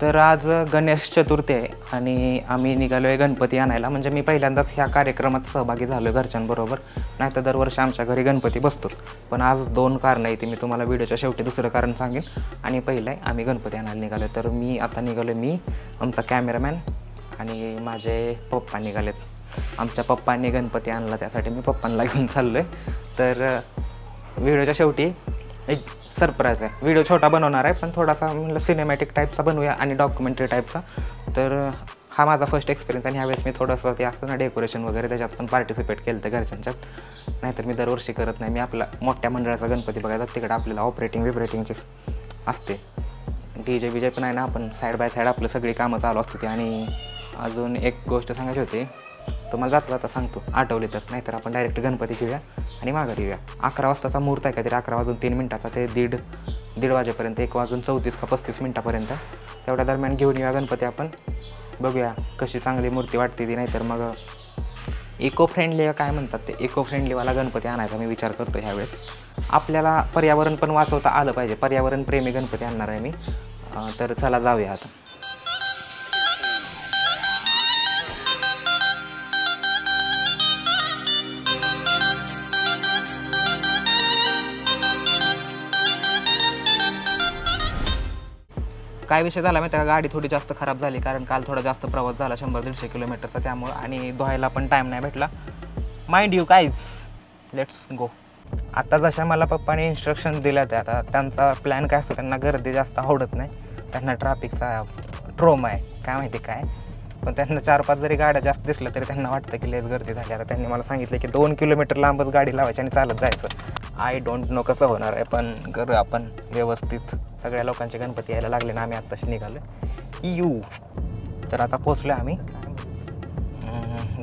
तर आज गणेश चतुर्थी आहे आणि आम्ही निघालो आहे गणपती आणायला. म्हणजे मी पहिल्यांदाच ह्या कार्यक्रमात सहभागी झालो आहे घरच्यांबरोबर. नाही तर दरवर्षी आमच्या घरी गणपती बसतोच, पण आज 2 कारणं आहे. ती मी तुम्हाला व्हिडिओच्या शेवटी दुसरं कारण सांगेन. आणि पहिलं आहे आम्ही गणपती आणायला निघालो. तर मी आता निघालो, मी, आमचा कॅमेरामॅन आणि माझे पप्पा निघालेत. आमच्या पप्पांनी गणपती आणला, त्यासाठी मी पप्पांना घेऊन चाललो आहे. तर व्हिडिओच्या शेवटी एक सरप्राईज आहे. व्हिडिओ छोटा बनवणार आहे, पण थोडासा म्हटलं सिनेमॅटिक टाईपचा बनवूया आणि डॉक्युमेंटरी टाईपचा. तर हा माझा फर्स्ट एक्सपिरियन्स आणि ह्यावेळेस मी थोडंसं ते असतं ना डेकोरेशन वगैरे, त्याच्यात पण पार्टिसिपेट केलं तर घरच्यांच्यात. नाहीतर मी दरवर्षी करत नाही. मी आपला मोठ्या मंडळाचा गणपती बघायचा, तिकडे आपल्याला ऑपरेटिंगची असते. DJ बीजे पण आहे ना, आपण साईड बाय साईड आपलं सगळी कामं चालू असते ती. आणि अजून एक गोष्ट सांगायची होती, तुम्हाला जाता सांगतो, आठवली तर. नाहीतर आपण डायरेक्ट गणपती घेऊया आणि माघारी येऊया. 11 वाजताचा मुहूर्त आहे काहीतरी, 11 वाजून 3 मिनटाचा ते दीड वाजेपर्यंत, 1 वाजून 34 का 35 मिनटापर्यंत. तेवढ्या दरम्यान घेऊन येऊया गणपती आपण. बघूया कशी चांगली मूर्ती वाटते ती. नाहीतर मग इको फ्रेंडली काय म्हणतात ते, इको फ्रेंडलीवाला गणपती आणायचा मी विचार करतो ह्यावेळेस. आपल्याला पर्यावरण पण वाचवता आलं पाहिजे. पर्यावरण प्रेमी गणपती आणणार आहे मी. तर चला जाऊया आता. काय विषय झाला माहिती आहे का, गाडी थोडी जास्त खराब झाली, कारण काल थोडा जास्त प्रवास झाला 100-150 किलोमीटरचा, त्यामुळं. आणि धुवायला पण टाईम नाही भेटला. Mind you guys, let's go. आता जशा मला पप्पाने इन्स्ट्रक्शन दिल्या त्या, आता त्यांचा प्लॅन काय असतो, त्यांना गर्दी जास्त आवडत नाही. त्यांना ट्रॅफिकचा ट्रोमा आहे, काय माहिती काय. पण त्यांना 4-5 जरी गाड्या जास्त दिसल्या तरी त्यांना वाटतं की लेस गर्दी झाली. आता त्यांनी मला सांगितलं की 2 किलोमीटर लांबच गाडी लावायची आणि चालत जायचं. आय डोंट नो कसं होणार आहे, पण करूया आपण व्यवस्थित. सगळ्या लोकांचे गणपती यायला लागले ना, आम्ही आत्ताशी निघालो तर आता पोचलो आम्ही.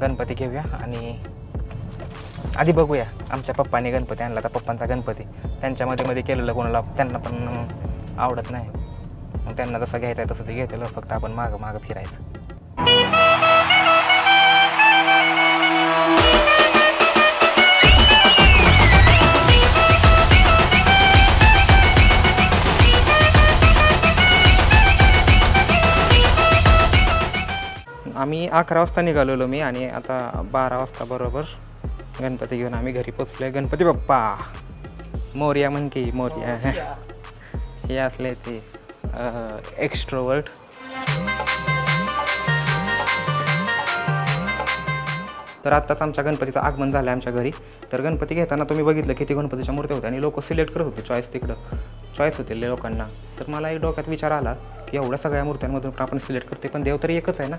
गणपती घेऊया आणि आधी बघूया. आमच्या पप्पांनी गणपती आणला, तर पप्पांचा गणपती त्यांच्यामध्ये केलेलं कोणाला त्यांना पण आवडत नाही. मग त्यांना जसं घ्यायचं आहे तसं ते घेतलं, फक्त आपण मागं फिरायचं. आम्ही 11 वाजता निघालेलो मी, आणि आता 12 वाजता बरोबर गणपती घेऊन आम्ही घरी पोचलो. गणपती बाप्पा मोरया, म्हण की मोरया. हे असले ते एक्स्ट्रोवर्ट. तर आत्ताच आमच्या गणपतीचं आगमन झालं आहे आमच्या घरी. तर गणपती घेताना तुम्ही बघितलं किती गणपतीच्या मूर्त्या होत्या आणि लोक सिलेक्ट करत होते. चॉईस होते लोकांना. तर मला एक डोक्यात विचार आला की एवढ्या सगळ्या मूर्त्यांमधून आपण सिलेक्ट करते, पण देव तरी एकच आहे ना.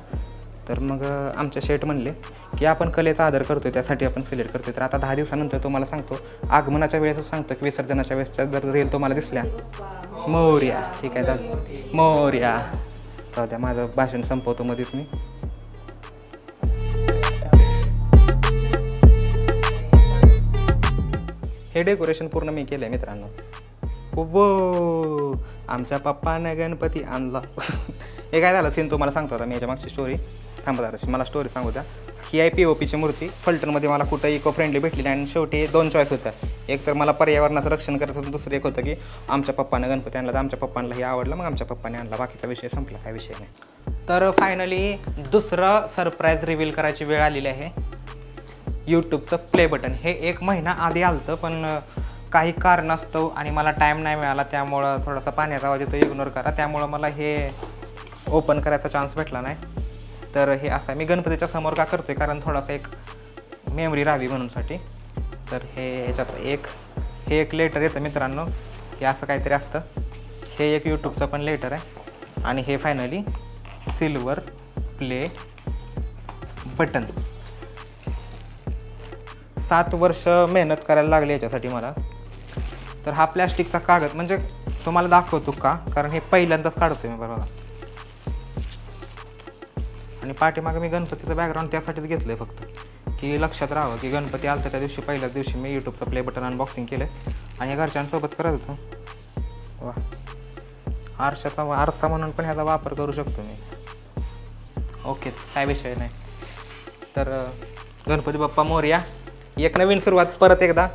तर मग आमचे शेठ म्हणले की आपण कलेचा आदर करतो, त्यासाठी आपण सिलेक्ट करतो. तर आता 10 दिवसानंतर तुम्हाला सांगतो, आगमनाच्या वेळेस सांगतो की विसर्जनाच्या वेळेसच्या जर रील तुम्हाला दिसल्या, मोरया. ठीक आहे दादा, मोरया. तर त्या माझं भाषण संपवतो मध्येच मी. हे डेकोरेशन पूर्ण मी केलं आहे मित्रांनो. हो, आमच्या पप्पाने गणपती आणला. हे काय झालं सीन तुम्हाला सांगतो आता मी. याच्या मागची स्टोरी थांबा जरा, मला स्टोरी सांगू द्या. ही आहे POPची मूर्ती. फलटणमध्ये मला कुठं इको फ्रेंडली भेटली नाही, आणि शेवटी 2 चॉईस होत्या. एक तर मला पर्यावरणाचं रक्षण करायचं होतं, दुसरं एक होतं की आमच्या पप्पानं गणपती आणला, तर आमच्या पप्पांना हे आवडलं, मग आमच्या पप्पाने आणला. बाकीचा विषय संपला, काय विषय नाही. तर फायनली दुसरं सरप्राईज रिव्हील करायची वेळ आलेली आहे. यूट्यूबचं प्ले बटन हे 1 महिना आधी आलं, पण काही कारणास्तव आणि मला टाईम नाही मिळाला, त्यामुळं थोडासा पाण्याचा आवाज येतो, इग्नोर करा. त्यामुळं मला हे ओपन करायचा चान्स भेटला नाही. तर हे असं मी गणपतीच्या समोर का करतो आहे, कारण थोडासा एक मेमरी राहावी म्हणूनसाठी. तर हे ह्याच्यात हे एक लेटर येतं मित्रांनो, हे असं काहीतरी असतं. हे एक यूट्यूबचं पण लेटर आहे, आणि हे फायनली सिल्वर प्ले बटन. 7 वर्ष मेहनत करायला लागली याच्यासाठी मला. तर हा प्लॅस्टिकचा कागद, म्हणजे तुम्हाला दाखवतो का, कारण हे पहिल्यांदाच काढतोय मी बरोबर. आणि पाठीमागं मी गणपतीचं बॅकग्राऊंड त्यासाठीच घेतलं आहे फक्त, की लक्षात राहावं की गणपती आलं त्या दिवशी, पहिल्याच दिवशी मी यूट्यूबचं प्ले बटन अनबॉक्सिंग केलं आणि हे घरच्यांसोबत करत होतो. वा, आरसा म्हणून पण ह्याचा वापर करू शकतो मी. ओकेच, काय विषय नाही. तर गणपती बाप्पा मोरया. एक नवीन सुरुवात परत एकदा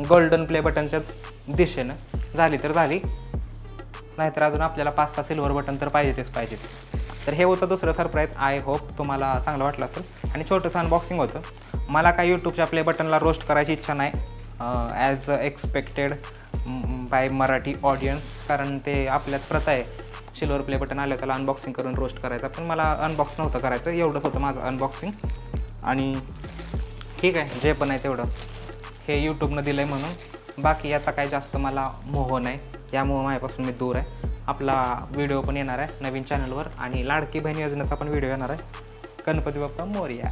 गोल्डन प्ले बटनच्या दिशेनं झाली तर झाली, नाहीतर अजून आपल्याला 5-6 सिल्वर बटन तर पाहिजेच पाहिजे. तर हे होतं दुसरं सरप्राईज. आय होप तुम्हाला चांगलं वाटलं असेल आणि छोटंसं अनबॉक्सिंग होतं. मला काही यूट्यूबच्या प्ले बटनला रोस्ट करायची इच्छा नाही as expected bye Marathi audience, कारण ते आपल्यात प्रथा आहे सिल्वर प्ले बटन आलं त्याला अनबॉक्सिंग करून रोस्ट करायचं. पण मला अनबॉक्स नव्हतं करायचं, एवढंच होतं माझं अनबॉक्सिंग. आणि ठीक आहे, जे पण आहे तेवढं हे यूट्यूबनं दिलं आहे म्हणून. बाकी याचा काही जास्त मला मोह नाही, या मोहापासून मी दूर आहे. आपला व्हिडिओ पण येणार आहे नवीन चॅनलवर आणि लाडकी बहीण योजनेचा पण व्हिडिओ येणार आहे. गणपती बाप्पा मोरया.